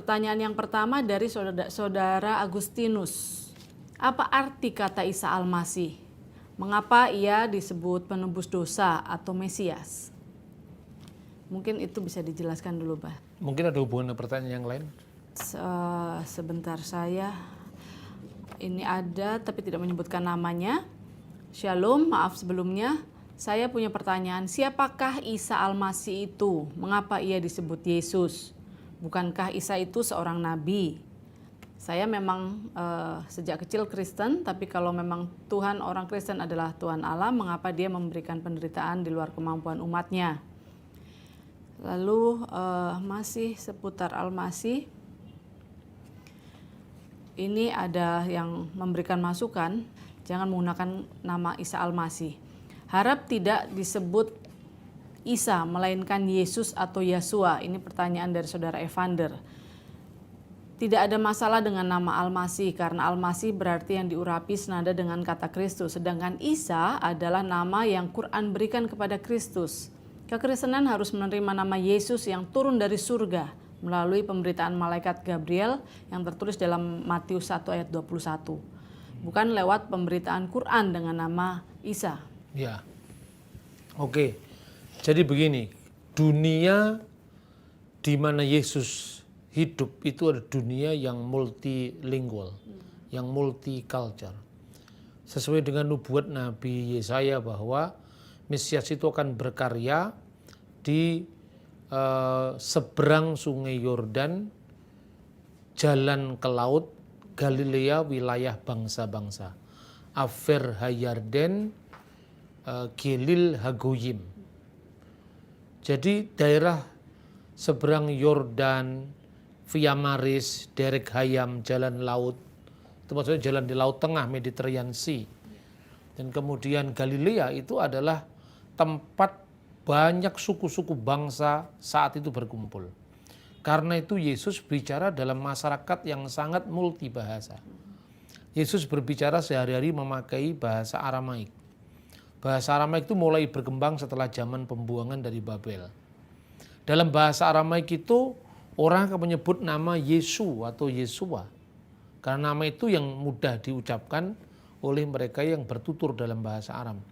pertanyaan yang pertama dari saudara Agustinus. Apa arti kata Isa Al-Masih? Mengapa ia disebut penebus dosa atau Mesias? Mungkin itu bisa dijelaskan dulu, Pak. Mungkin ada hubungan dengan pertanyaan yang lain? Sebentar, saya ini ada tapi tidak menyebutkan namanya. Shalom, maaf sebelumnya. Saya punya pertanyaan, siapakah Isa Al-Masih itu? Mengapa ia disebut Yesus? Bukankah Isa itu seorang nabi? Saya memang sejak kecil Kristen, tapi kalau memang Tuhan orang Kristen adalah Tuhan Allah, mengapa dia memberikan penderitaan di luar kemampuan umatnya? Lalu masih seputar Al-Masih, ini ada yang memberikan masukan, jangan menggunakan nama Isa Al-Masih. Harap tidak disebut Isa, melainkan Yesus atau Yesua. Ini pertanyaan dari saudara Evander. Tidak ada masalah dengan nama Al-Masih, karena Al-Masih berarti yang diurapi senada dengan kata Kristus. Sedangkan Isa adalah nama yang Quran berikan kepada Kristus. Kekristenan harus menerima nama Yesus yang turun dari surga melalui pemberitaan malaikat Gabriel yang tertulis dalam Matius 1 ayat 21. Bukan lewat pemberitaan Quran dengan nama Isa. Ya, oke. Jadi begini, dunia di mana Yesus hidup itu ada dunia yang multilingual, yang multicultural. Sesuai dengan nubuat Nabi Yesaya bahwa Mesias itu akan berkarya di seberang sungai Yordan, jalan ke laut, Galilea, wilayah bangsa-bangsa. Afer Hayarden, Gilil Hagoyim. Jadi daerah seberang Yordan, Via Maris, Derek Hayam, jalan laut, itu maksudnya jalan di laut tengah, Mediterranean Sea. Dan kemudian Galilea itu adalah tempat banyak suku-suku bangsa saat itu berkumpul. Karena itu Yesus bicara dalam masyarakat yang sangat multibahasa. Yesus berbicara sehari-hari memakai bahasa Aramaik. Bahasa Aramaik itu mulai berkembang setelah zaman pembuangan dari Babel. Dalam bahasa Aramaik itu orang akan menyebut nama Yesu atau Yesua. Karena nama itu yang mudah diucapkan oleh mereka yang bertutur dalam bahasa Aram.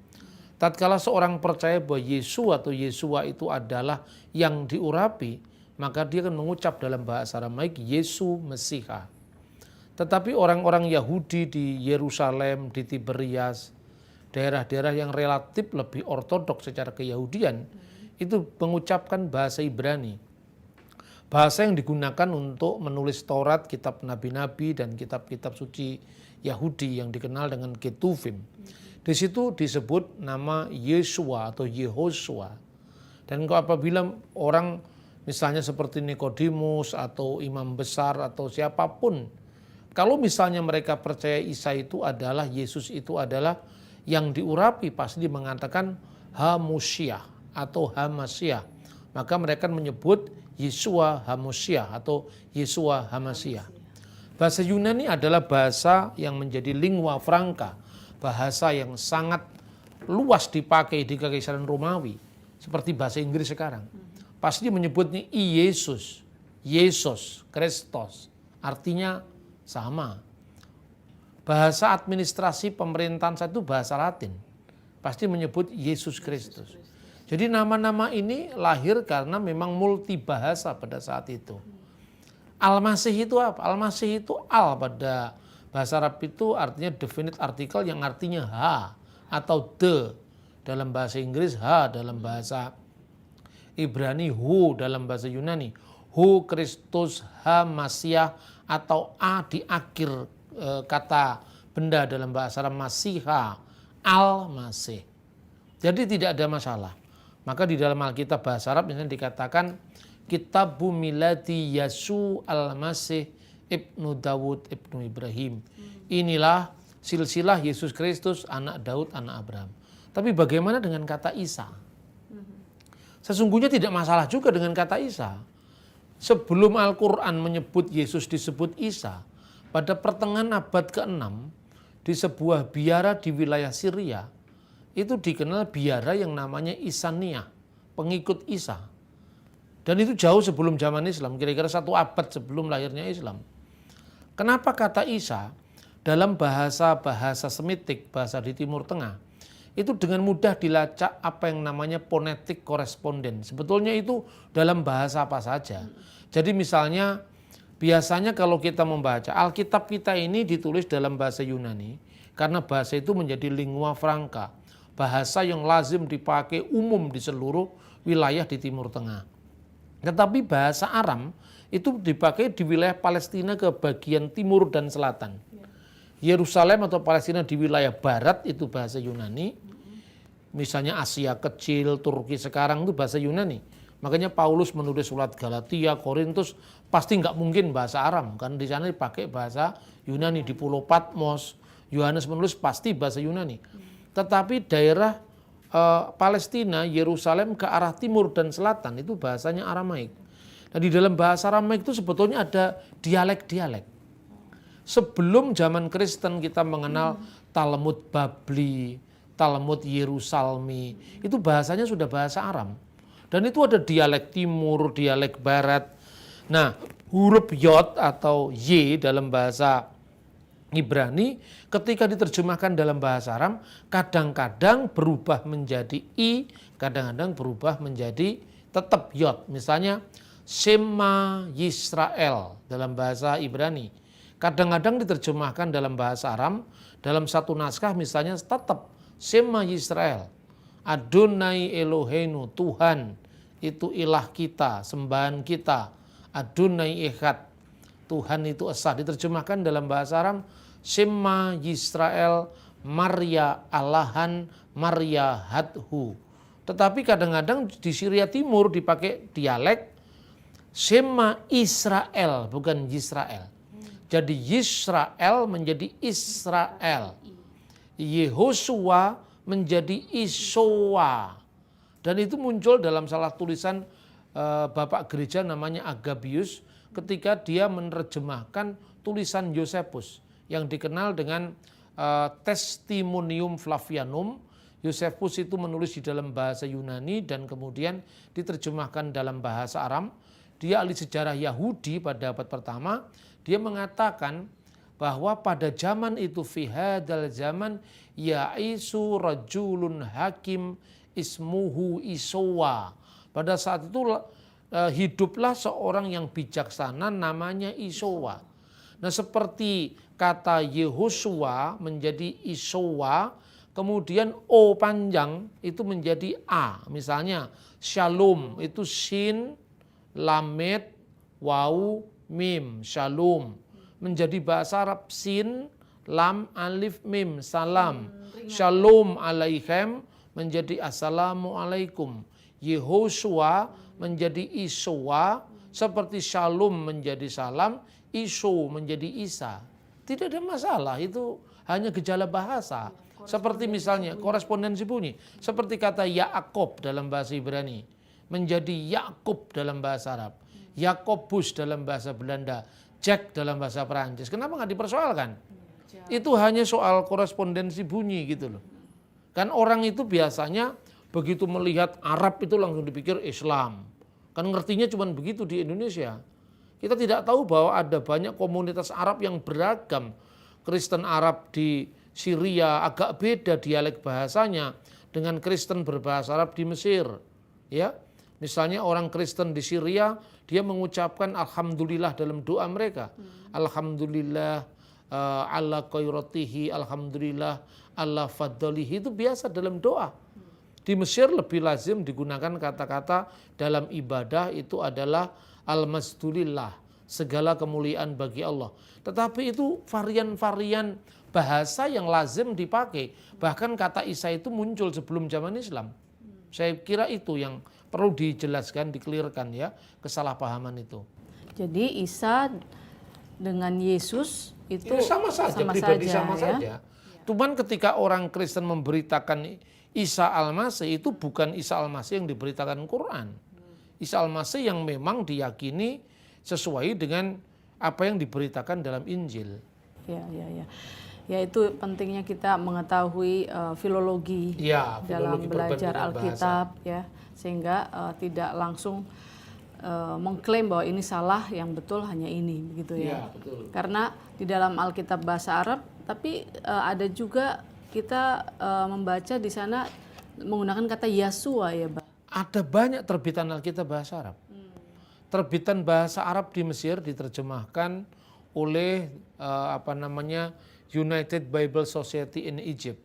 Tatkala seorang percaya bahwa Yesu atau Yesua itu adalah yang diurapi, maka dia akan mengucap dalam bahasa Aramaik Yesu Mesiha. Tetapi orang-orang Yahudi di Yerusalem, di Tiberias, daerah-daerah yang relatif lebih ortodoks secara keyahudian, itu mengucapkan bahasa Ibrani. Bahasa yang digunakan untuk menulis Taurat, kitab nabi-nabi, dan kitab-kitab suci Yahudi yang dikenal dengan Ketuvim. Di situ disebut nama Yesua atau Yehosua. Dan apabila orang misalnya seperti Nikodemus atau imam besar atau siapapun, kalau misalnya mereka percaya Isa itu adalah, Yesus itu adalah yang diurapi, pasti mengatakan Hamusyah atau Hamasyah. Maka mereka menyebut Yesua Hamusyah atau Yesua Hamasyah. Bahasa Yunani adalah bahasa yang menjadi lingua franca, bahasa yang sangat luas dipakai di Kekaisaran Romawi, seperti bahasa Inggris sekarang. Pasti menyebutnya Yesus, Yesus, Kristus, artinya sama. Bahasa administrasi pemerintahan itu bahasa Latin, pasti menyebut Yesus Kristus. Jadi nama-nama ini lahir karena memang multibahasa pada saat itu. Al-Masih itu apa? Al-Masih itu al pada bahasa Arab itu artinya definite artikel yang artinya ha atau the dalam bahasa Inggris, ha dalam bahasa Ibrani, hu dalam bahasa Yunani, hu Kristus, ha Masiah, atau a di akhir kata benda dalam bahasa Arab Masiha, Al-Masih. Jadi tidak ada masalah. Maka di dalam Alkitab bahasa Arab misalnya dikatakan Kitabu Miladi Yasu Al-Masih Ibnu Dawud Ibnu Ibrahim. Inilah silsilah Yesus Kristus anak Daud anak Abraham. Tapi bagaimana dengan kata Isa? Sesungguhnya tidak masalah juga dengan kata Isa. Sebelum Al-Quran menyebut Yesus disebut Isa, pada pertengahan abad ke-6 di sebuah biara di wilayah Syria, itu dikenal biara yang namanya Isaniah, pengikut Isa. Dan itu jauh sebelum zaman Islam, kira-kira 1 abad sebelum lahirnya Islam. Kenapa kata Isa dalam bahasa Semitik, bahasa di Timur Tengah, itu dengan mudah dilacak apa yang namanya phonetic correspondence. Sebetulnya itu dalam bahasa apa saja. Jadi misalnya biasanya kalau kita membaca Alkitab kita ini ditulis dalam bahasa Yunani karena bahasa itu menjadi lingua franca, bahasa yang lazim dipakai umum di seluruh wilayah di Timur Tengah. Tetapi bahasa Aram itu dipakai di wilayah Palestina ke bagian timur dan selatan. Yerusalem atau Palestina di wilayah barat itu bahasa Yunani. Misalnya Asia Kecil, Turki sekarang itu bahasa Yunani. Makanya Paulus menulis surat Galatia, Korintus pasti nggak mungkin bahasa Aram, kan di sana dipakai bahasa Yunani. Di Pulau Patmos, Yohanes menulis pasti bahasa Yunani. Tetapi daerah Palestina, Yerusalem ke arah timur dan selatan itu bahasanya Aramaik. Nah di dalam bahasa Aramaik itu sebetulnya ada dialek-dialek. Sebelum zaman Kristen kita mengenal Talmud Babli, Talmud Yerusalmi, itu bahasanya sudah bahasa Aram. Dan itu ada dialek timur, dialek barat. Nah, huruf Yod atau Y dalam bahasa Ibrani ketika diterjemahkan dalam bahasa Aram kadang-kadang berubah menjadi I, kadang-kadang berubah menjadi tetap Yod. Misalnya Shema Yisrael dalam bahasa Ibrani. Kadang-kadang diterjemahkan dalam bahasa Aram, dalam satu naskah misalnya tetap Shema Yisrael, Adonai Eloheinu, Tuhan itu ilah kita, sembahan kita, Adonai Echad, Tuhan itu esa. Diterjemahkan dalam bahasa Aram, Shema Yisrael, Maria Allahan, Maria Hadhu. Tetapi kadang-kadang di Syria Timur dipakai dialek Shema Israel, bukan Yisrael. Jadi Yisrael menjadi Israel. Yehosua menjadi Isowa. Dan itu muncul dalam salah tulisan Bapak Gereja namanya Agabius ketika dia menerjemahkan tulisan Yosefus yang dikenal dengan Testimonium Flavianum. Yosefus itu menulis di dalam bahasa Yunani dan kemudian diterjemahkan dalam bahasa Aram. Dia ahli sejarah Yahudi pada abad pertama. Dia mengatakan bahwa pada zaman itu fi hadzal zaman ya'isu rajulun hakim ismuhu Isowa. Pada saat itu hiduplah seorang yang bijaksana namanya Isowa. Nah seperti kata Yehosua menjadi Isowa, kemudian O panjang itu menjadi A. Misalnya Shalom itu Shin, Lamed, Waw, Mim, Shalom. Menjadi bahasa Arab Sin, Lam, Alif, Mim, Salam. Shalom alaihim menjadi Assalamualaikum. Yehosua menjadi Isowa, seperti Shalom menjadi Salam, Iso menjadi Isa. Tidak ada masalah, itu hanya gejala bahasa. Seperti misalnya korespondensi bunyi, seperti kata Yaakov dalam bahasa Ibrani menjadi Yakub dalam bahasa Arab, Yakobus dalam bahasa Belanda, Jack dalam bahasa Perancis. Kenapa nggak dipersoalkan? Itu hanya soal korespondensi bunyi gitu loh. Kan orang itu biasanya begitu melihat Arab itu langsung dipikir Islam. Kan ngertinya cuma begitu di Indonesia. Kita tidak tahu bahwa ada banyak komunitas Arab yang beragam. Kristen Arab di Syria agak beda dialek bahasanya dengan Kristen berbahasa Arab di Mesir. Ya, misalnya orang Kristen di Syria dia mengucapkan alhamdulillah dalam doa mereka. Alhamdulillah ala khairatihi, alhamdulillah ala fadlihi, itu biasa dalam doa. Di Mesir lebih lazim digunakan kata-kata dalam ibadah itu adalah al-masdulillah, segala kemuliaan bagi Allah. Tetapi itu varian-varian bahasa yang lazim dipakai. Bahkan kata Isa itu muncul sebelum zaman Islam. Saya kira itu yang perlu dijelaskan, dikelirkan ya, kesalahpahaman itu. Jadi Isa dengan Yesus itu sama saja, pribadi sama saja. Cuman ketika orang Kristen memberitakan Isa Al-Masih, itu bukan Isa Al-Masih yang diberitakan Quran. Isa Al-Masih yang memang diyakini sesuai dengan apa yang diberitakan dalam Injil. Ya. Ya itu pentingnya kita mengetahui filologi dalam belajar Alkitab ya, sehingga tidak langsung mengklaim bahwa ini salah, yang betul hanya ini, begitu ya. Iya, betul. Karena di dalam Alkitab bahasa Arab, tapi ada juga kita membaca di sana menggunakan kata Yasua ya, Bah. Ada banyak terbitan Alkitab bahasa Arab. Terbitan bahasa Arab di Mesir diterjemahkan oleh United Bible Society in Egypt.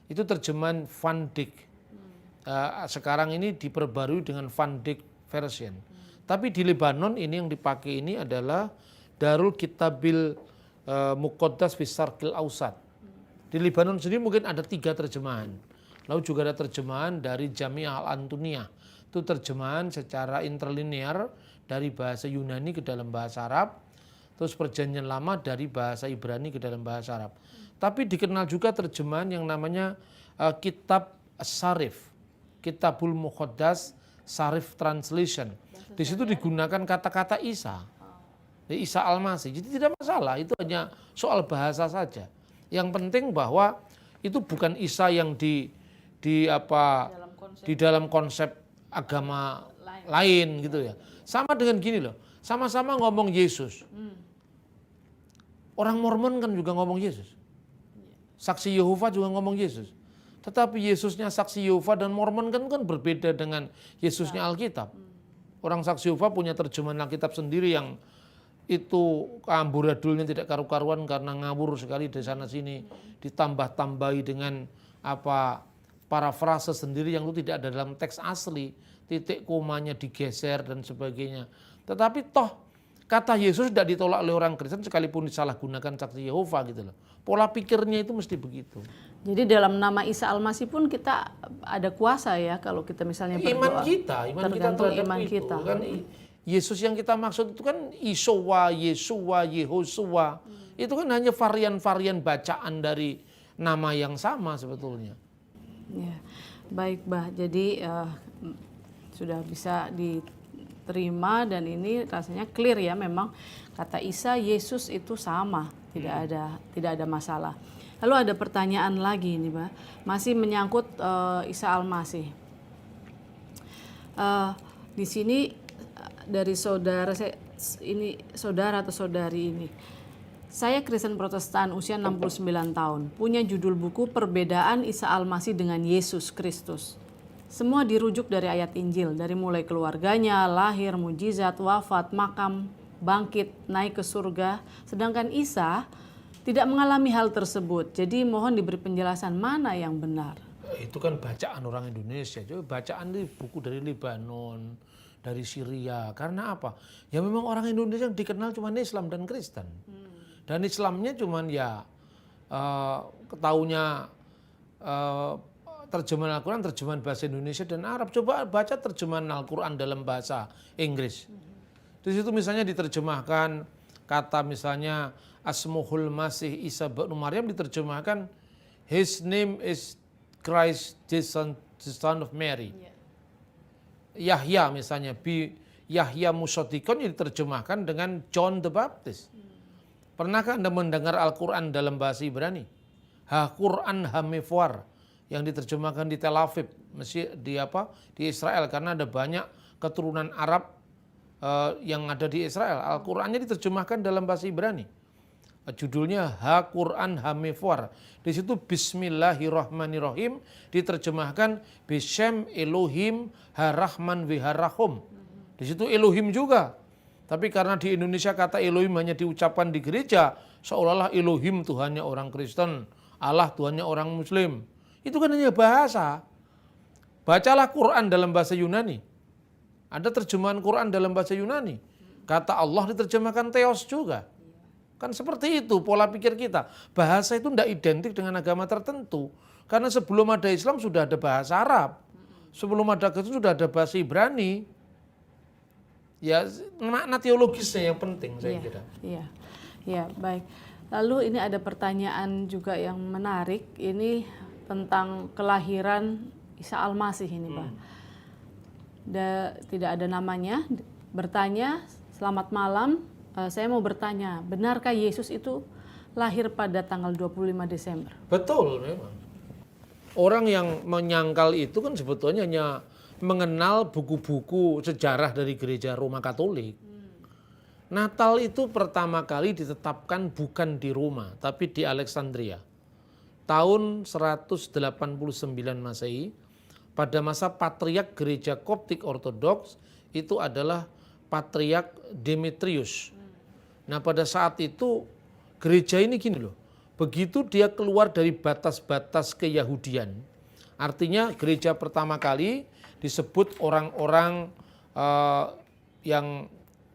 Itu terjemahan Van Dyck. Sekarang ini diperbarui dengan Van Dyck version. Tapi di Lebanon ini yang dipakai ini adalah Darul Kitabil Muqaddas fi Syarqil Ausat. Di Lebanon sendiri mungkin ada 3 terjemahan. Lalu juga ada terjemahan dari Jami'ah Al-Antuniyah. Itu terjemahan secara interlinear dari bahasa Yunani ke dalam bahasa Arab. Terus perjanjian lama dari bahasa Ibrani ke dalam bahasa Arab. Tapi dikenal juga terjemahan yang namanya Kitab Syarif. Kitabul Muqaddas Syarif Translation. Di situ digunakan kata-kata Isa. Isa Al-Masih. Jadi tidak masalah, itu hanya soal bahasa saja. Yang penting bahwa itu bukan Isa yang di dalam konsep agama lain gitu ya. Sama dengan gini loh, sama-sama ngomong Yesus. Orang Mormon kan juga ngomong Yesus. Saksi Yehova juga ngomong Yesus. Tetapi Yesusnya Saksi Yehova dan Mormon kan berbeda dengan Yesusnya Alkitab. Orang Saksi Yehova punya terjemahan Alkitab sendiri yang itu amburadulnya tidak karu-karuan karena ngawur sekali di sana sini, ditambah-tambahi dengan parafrase sendiri yang itu tidak ada dalam teks asli, titik komanya digeser dan sebagainya. Tetapi toh kata Yesus tidak ditolak oleh orang Kristen sekalipun disalahgunakan Saksi Yehova gitu loh. Pola pikirnya itu mesti begitu. Jadi dalam nama Isa Al-Masih pun kita ada kuasa ya kalau kita misalnya berdoa. Iman kita terhadap iman itu. kita. Kan Yesus yang kita maksud itu kan Iswa, Yesua, Yehosua. Itu kan hanya varian-varian bacaan dari nama yang sama sebetulnya. Ya, baik Bah. Jadi sudah bisa diterima dan ini rasanya clear ya, memang kata Isa, Yesus itu sama, tidak ada masalah. Lalu ada pertanyaan lagi nih, Bah. Masih menyangkut Isa Al-Masih. Di sini dari saudara atau saudari ini. Saya Kristen Protestan usia 69 tahun, punya judul buku Perbedaan Isa Al-Masih dengan Yesus Kristus. Semua dirujuk dari ayat Injil, dari mulai keluarganya, lahir, mujizat, wafat, makam, bangkit, naik ke surga. Sedangkan Isa tidak mengalami hal tersebut. Jadi mohon diberi penjelasan mana yang benar. Itu kan bacaan orang Indonesia. Coba bacaan ini buku dari Lebanon, dari Syria. Karena apa? Ya memang orang Indonesia yang dikenal cuma Islam dan Kristen. Dan Islamnya cuma ya ketahunya terjemahan Al-Quran, terjemahan bahasa Indonesia dan Arab. Coba baca terjemahan Al-Quran dalam bahasa Inggris. Di situ misalnya diterjemahkan kata misalnya Asmuhul Masih Isa bin Maryam diterjemahkan His name is Christ the son of Mary. Yahya misalnya Yahya Musaddiqon diterjemahkan dengan John the Baptist. Pernahkah Anda mendengar Al-Quran dalam bahasa Ibrani? Ha-Quran Hamifwar yang diterjemahkan di Tel Aviv, di Israel, karena ada banyak keturunan Arab yang ada di Israel. Al-Qurannya diterjemahkan dalam bahasa Ibrani. Judulnya Ha-Quran Hamifwar. Di situ Bismillahirrahmanirrahim diterjemahkan Bishem Elohim Harahman Viharahum. Di situ Elohim juga. Tapi karena di Indonesia kata Elohim hanya diucapkan di gereja, seolah-olah Elohim Tuhannya orang Kristen, Allah Tuhannya orang Muslim. Itu kan hanya bahasa. Bacalah Quran dalam bahasa Yunani. Ada terjemahan Quran dalam bahasa Yunani. Kata Allah diterjemahkan Theos juga. Kan seperti itu pola pikir kita. Bahasa itu tidak identik dengan agama tertentu. Karena sebelum ada Islam sudah ada bahasa Arab. Sebelum ada Kristen sudah ada bahasa Ibrani. Ya, makna teologisnya yang penting saya kira. Iya, baik. Lalu ini ada pertanyaan juga yang menarik. Ini tentang kelahiran Isa Al-Masih ini, Pak. Tidak ada namanya. Bertanya, selamat malam. Saya mau bertanya, benarkah Yesus itu lahir pada tanggal 25 Desember? Betul memang. Orang yang menyangkal itu kan sebetulnya hanya mengenal buku-buku sejarah dari gereja Roma Katolik. Natal itu pertama kali ditetapkan bukan di Roma, tapi di Alexandria. Tahun 189 Masehi, pada masa Patriark Gereja Koptik Ortodoks, itu adalah Patriark Demetrius. Nah pada saat itu gereja ini gini loh, begitu dia keluar dari batas-batas keyahudian, artinya gereja pertama kali disebut orang-orang yang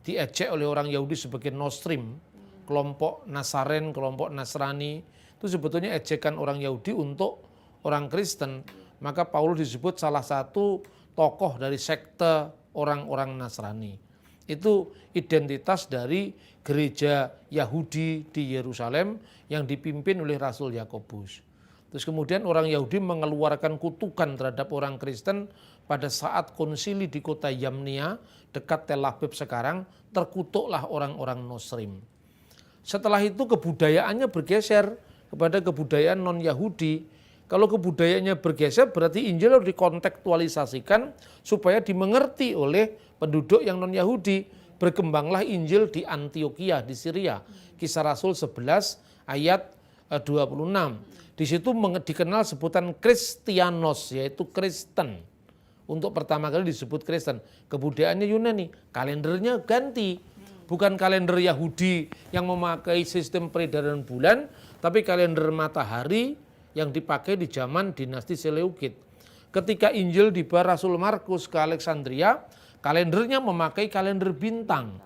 diejek oleh orang Yahudi sebagai Nostrim, kelompok Nasaren, kelompok Nasrani, itu sebetulnya ejekan orang Yahudi untuk orang Kristen. Maka Paulus disebut salah satu tokoh dari sekte orang-orang Nasrani. Itu identitas dari gereja Yahudi di Yerusalem yang dipimpin oleh Rasul Yakobus. Terus kemudian orang Yahudi mengeluarkan kutukan terhadap orang Kristen pada saat konsili di kota Yamnia dekat Tel Aviv sekarang, terkutuklah orang-orang Nostrim. Setelah itu kebudayaannya bergeser kepada kebudayaan non-Yahudi. Kalau kebudayaannya bergeser berarti Injil harus dikontekstualisasikan supaya dimengerti oleh penduduk yang non-Yahudi. Berkembanglah Injil di Antioquia di Syria. Kisah Rasul 11 ayat 26. Di situ dikenal sebutan Kristianos, yaitu Kristen. Untuk pertama kali disebut Kristen. Kebudayaannya Yunani, kalendernya ganti. Bukan kalender Yahudi yang memakai sistem peredaran bulan, tapi kalender matahari yang dipakai di zaman dinasti Seleukid. Ketika Injil dibawa Rasul Markus ke Alexandria, kalendernya memakai kalender bintang.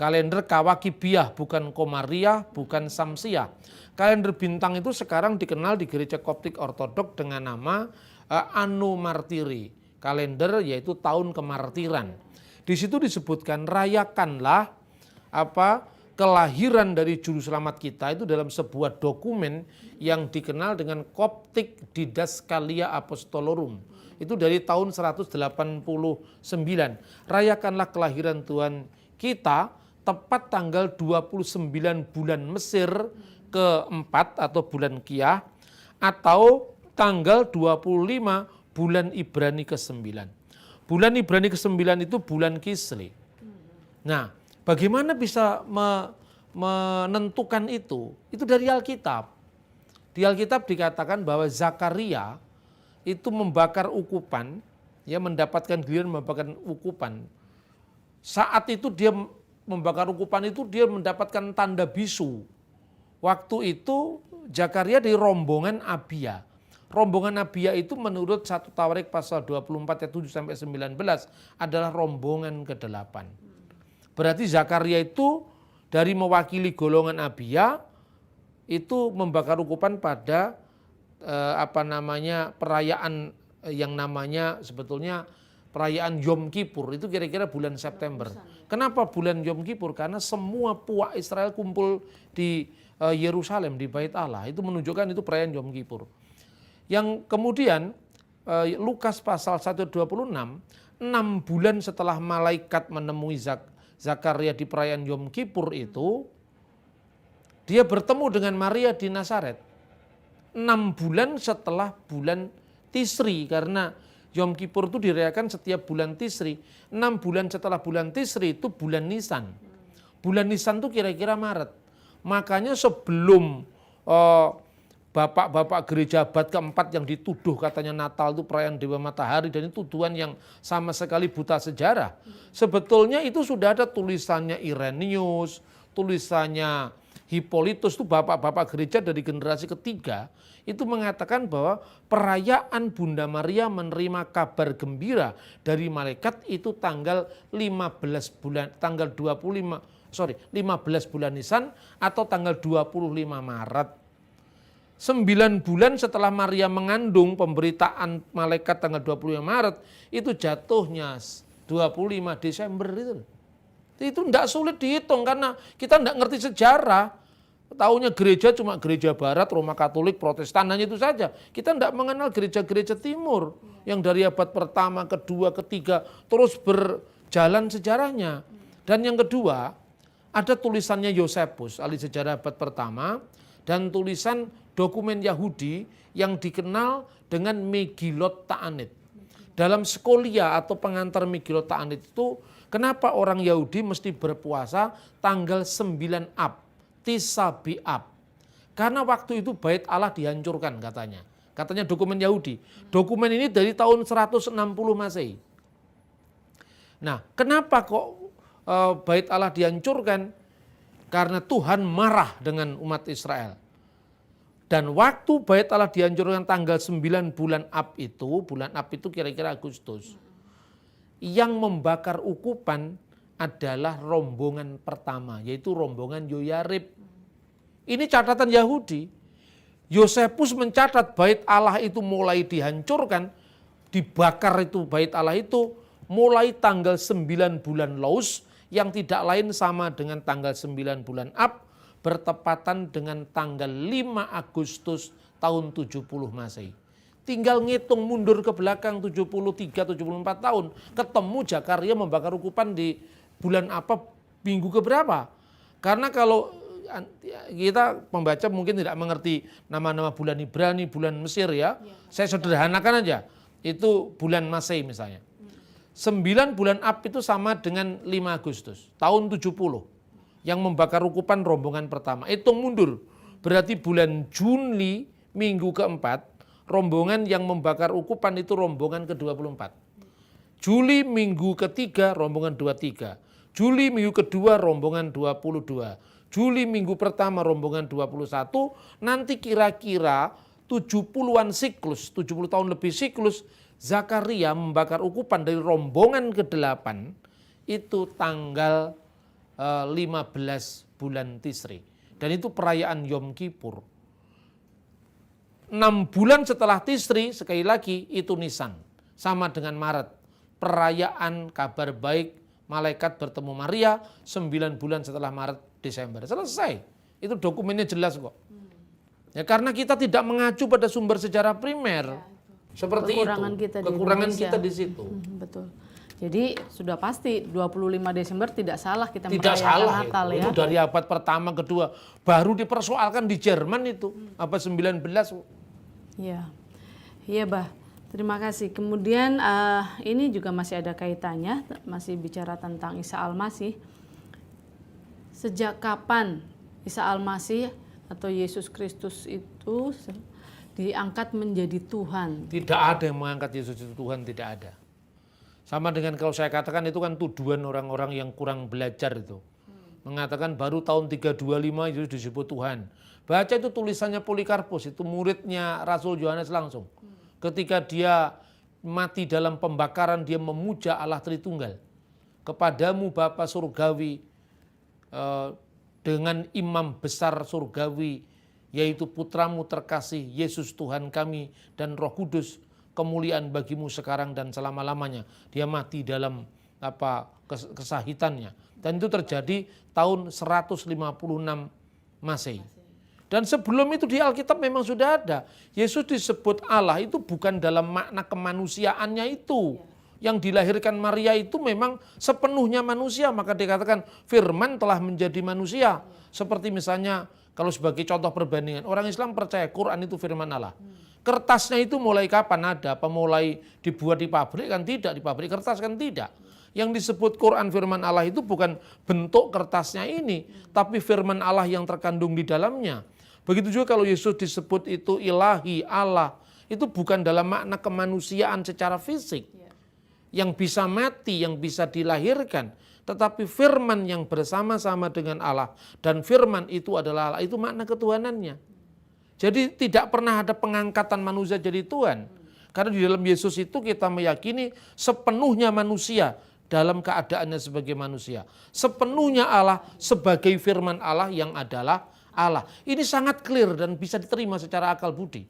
Kalender Kawakibiyah, bukan Komariah, bukan Samsiah. Kalender bintang itu sekarang dikenal di gereja Koptik Ortodok dengan nama Anno Martiri. Kalender yaitu tahun kemartiran. Di situ disebutkan rayakanlah kelahiran dari juru selamat kita itu dalam sebuah dokumen yang dikenal dengan Koptik Didaskalia Apostolorum. Itu dari tahun 189. Rayakanlah kelahiran Tuhan kita tepat tanggal 29 bulan Mesir keempat atau bulan Kiyah, atau tanggal 25 bulan Ibrani ke-9. Bulan Ibrani ke-9 itu bulan Kislev. Nah, bagaimana bisa menentukan itu? Itu dari Alkitab. Di Alkitab dikatakan bahwa Zakaria itu membakar ukupan, ya mendapatkan giliran membakar ukupan. Saat itu dia membakar ukupan itu dia mendapatkan tanda bisu. Waktu itu Zakaria dari rombongan Abia. Rombongan Abia itu menurut 1 Tawarik pasal 24 ayat 7 sampai 19 adalah rombongan ke-8. Berarti Zakaria itu dari mewakili golongan Abia itu membakar ukupan pada perayaan yang namanya sebetulnya perayaan Yom Kippur, itu kira-kira bulan September. Kenapa bulan Yom Kippur? Karena semua puak Israel kumpul di Yerusalem, di Bait Allah. Itu menunjukkan itu perayaan Yom Kippur. Yang kemudian Lukas pasal 126, 6 bulan setelah malaikat menemui Zakaria di perayaan Yom Kippur itu, dia bertemu dengan Maria di Nazaret. 6 bulan setelah bulan Tisri, karena Yom Kippur itu dirayakan setiap bulan Tisri. 6 bulan setelah bulan Tisri itu bulan Nisan. Bulan Nisan itu kira-kira Maret. Makanya sebelum bapak-bapak gereja abad keempat yang dituduh katanya Natal itu perayaan Dewa Matahari, dan itu tuduhan yang sama sekali buta sejarah. Sebetulnya itu sudah ada tulisannya Irenaeus, tulisannya Hippolytus, itu bapak-bapak gereja dari generasi ketiga, itu mengatakan bahwa perayaan Bunda Maria menerima kabar gembira dari malaikat itu tanggal 15 bulan Nisan atau tanggal 25 Maret. 9 bulan setelah Maria mengandung, pemberitaan malaikat tanggal 25 Maret, itu jatuhnya 25 Desember itu. Itu tidak sulit dihitung karena kita tidak ngerti sejarah. Taunya gereja cuma gereja barat, Roma Katolik, Protestan, hanya itu saja. Kita tidak mengenal gereja-gereja timur yang dari abad pertama, kedua, ketiga terus berjalan sejarahnya. Dan yang kedua, ada tulisannya Yosepus, ahli sejarah abad pertama, dan tulisan dokumen Yahudi yang dikenal dengan Megillot Ta'anit. dalam skolia atau pengantar Megillot Ta'anit itu, kenapa orang Yahudi mesti berpuasa tanggal 9 Ab, Tis'a B'Av? Karena waktu itu bait Allah dihancurkan katanya. Katanya dokumen Yahudi. Dokumen ini dari tahun 160 Masehi. Nah, kenapa kok bait Allah dihancurkan? Karena Tuhan marah dengan umat Israel. Dan waktu bait Allah dihancurkan tanggal 9 bulan Ab itu kira-kira Agustus. Yang membakar ukupan adalah rombongan pertama, yaitu rombongan Yoyarib. Ini catatan Yahudi. Yosefus mencatat bait Allah itu mulai dihancurkan, dibakar itu bait Allah itu mulai tanggal 9 bulan Laus, yang tidak lain sama dengan tanggal 9 bulan Ab, bertepatan dengan tanggal 5 Agustus tahun 70 Masehi. Tinggal ngitung mundur ke belakang 73-74 tahun, ketemu Zakaria membakar ukupan di bulan apa, minggu keberapa. Karena kalau kita pembaca mungkin tidak mengerti nama-nama bulan Ibrani, bulan Mesir ya. Saya sederhanakan aja, itu bulan Masehi misalnya. 9 bulan Ab itu sama dengan 5 Agustus tahun 70. Yang membakar ukupan rombongan pertama. Hitung mundur, berarti bulan Juli minggu keempat, rombongan yang membakar ukupan itu rombongan ke-24. Juli minggu ketiga, rombongan 23. Juli minggu kedua, rombongan 22. Juli minggu pertama, rombongan 21. Nanti kira-kira 70-an siklus, 70 tahun lebih siklus, Zakaria membakar ukupan dari rombongan ke-8 itu tanggal 15 bulan Tisri. Dan itu perayaan Yom Kippur. 6 bulan setelah Tisri, sekali lagi itu Nisan. Sama dengan Maret. Perayaan kabar baik, malaikat bertemu Maria, 9 bulan setelah Maret, Desember. Selesai. Itu dokumennya jelas kok. Ya, karena kita tidak mengacu pada sumber sejarah primer. Seperti kekurangan itu. Kita kekurangan kita di situ. Betul. Jadi sudah pasti 25 Desember tidak salah kita tidak merayakan salah Natal ya. Itu dari abad pertama, kedua. Baru dipersoalkan di Jerman itu. Abad 19. Iya. Iya, Bah. Terima kasih. Kemudian ini juga masih ada kaitannya, masih bicara tentang Isa Al-Masih. Sejak kapan Isa Al-Masih atau Yesus Kristus itu diangkat menjadi Tuhan? Tidak ada yang mengangkat Yesus itu Tuhan, tidak ada. Sama dengan kalau saya katakan itu kan tuduhan orang-orang yang kurang belajar itu. Mengatakan baru tahun 325 Yesus disebut Tuhan. Baca itu tulisannya Polikarpus, itu muridnya Rasul Yohanes langsung. Ketika dia mati dalam pembakaran, dia memuja Allah Tritunggal. Kepadamu Bapa Surgawi, dengan imam besar surgawi, yaitu putramu terkasih Yesus Tuhan kami dan Roh Kudus, kemuliaan bagimu sekarang dan selama-lamanya. Dia mati dalam kesahitannya. Dan itu terjadi tahun 156 Masehi. Dan sebelum itu di Alkitab memang sudah ada. Yesus disebut Allah itu bukan dalam makna kemanusiaannya itu. Yang dilahirkan Maria itu memang sepenuhnya manusia. Maka dikatakan firman telah menjadi manusia. Seperti misalnya kalau sebagai contoh perbandingan, orang Islam percaya Quran itu firman Allah. Kertasnya itu mulai kapan ada? Apa mulai dibuat di pabrik? Kan tidak, di pabrik kertas kan tidak. Yang disebut Quran firman Allah itu bukan bentuk kertasnya ini, tapi firman Allah yang terkandung di dalamnya. Begitu juga kalau Yesus disebut itu ilahi, Allah, itu bukan dalam makna kemanusiaan secara fisik. Yang bisa mati, yang bisa dilahirkan. Tetapi firman yang bersama-sama dengan Allah. Dan firman itu adalah Allah, itu makna ketuhanannya. Jadi tidak pernah ada pengangkatan manusia jadi Tuhan. Karena di dalam Yesus itu kita meyakini sepenuhnya manusia dalam keadaannya sebagai manusia. Sepenuhnya Allah sebagai firman Allah yang adalah Allah. Ini sangat clear dan bisa diterima secara akal budi.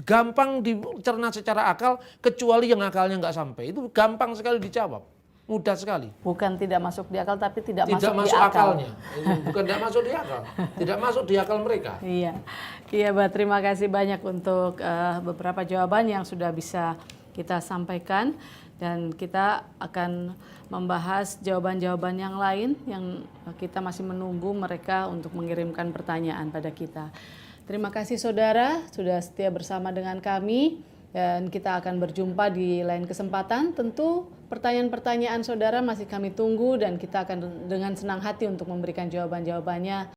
Gampang dicerna secara akal kecuali yang akalnya nggak sampai. Itu gampang sekali dijawab. Mudah sekali. Bukan tidak masuk di akal, tapi tidak masuk masuk di akal. Akalnya. Bukan tidak masuk di akal. Tidak masuk di akal mereka. Iya, iya, Mbak. Terima kasih banyak untuk beberapa jawaban yang sudah bisa kita sampaikan. Dan kita akan membahas jawaban-jawaban yang lain yang kita masih menunggu mereka untuk mengirimkan pertanyaan pada kita. Terima kasih saudara sudah setia bersama dengan kami. Dan kita akan berjumpa di lain kesempatan. Tentu pertanyaan-pertanyaan saudara masih kami tunggu dan kita akan dengan senang hati untuk memberikan jawaban-jawabannya.